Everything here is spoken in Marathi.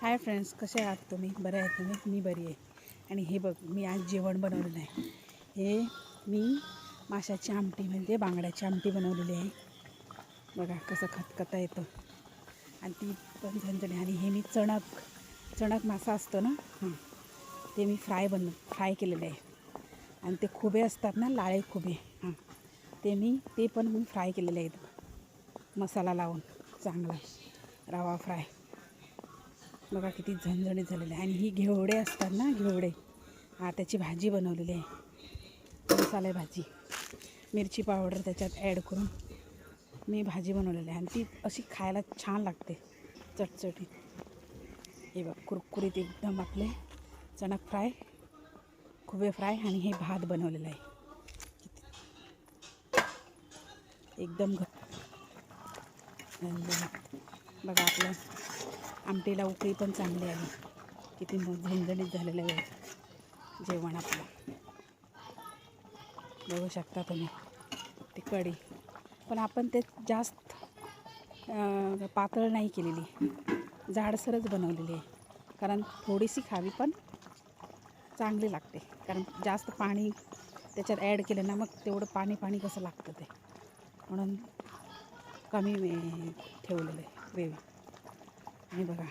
हाय फ्रेंड्स, कसे आहात तुम्ही? बरे आहेत तुम्ही? मी बरी आहे. आणि हे बघ, मी आज जेवण बनवलेलं आहे. हे मी माशाची आमटी म्हणजे बांगड्याची आमटी बनवलेली आहे. बघा कसं खतखता येतं आणि ती पण झणझणी. आणि हे मी चणक मासा असतो ना, ते मी फ्राय केलेले आहे. आणि ते खुबे असतात ना, लाळे खुबे, ते पण मी फ्राय केलेले आहेत मसाला लावून चांगला रवा फ्राय. बघा किती झणझणीत झालेले आहे. आणि ही घेवडे असतात ना, घेवडे, त्याची भाजी बनवलेली आहे. मसाले भाजी, मिरची पावडर त्याच्यात ॲड करून मी भाजी बनवलेली आहे. आणि ती अशी खायला छान लागते, चटचटीत. हे बघ, कुरकुरीत एकदम आपले चणक फ्राय, खुबे फ्राय आणि हे भात बनवलेलं आहे. एकदम बघा, आपलं आमटीला उकळी पण चांगली आली. किती झणझणीत झालेलं आहे जेवण आपलं. बघू शकता तुम्ही. ती कढी पण आपण ते जास्त पातळ नाही केलेली, जाडसरच बनवलेली आहे. कारण थोडीशी खावी पण चांगली लागते. कारण जास्त पाणी त्याच्यात ॲड केलं ना, मग तेवढं पाणी कसं लागतं ते, म्हणून कमी ठेवलेलं आहे ग्रेव्ही. आणि बघा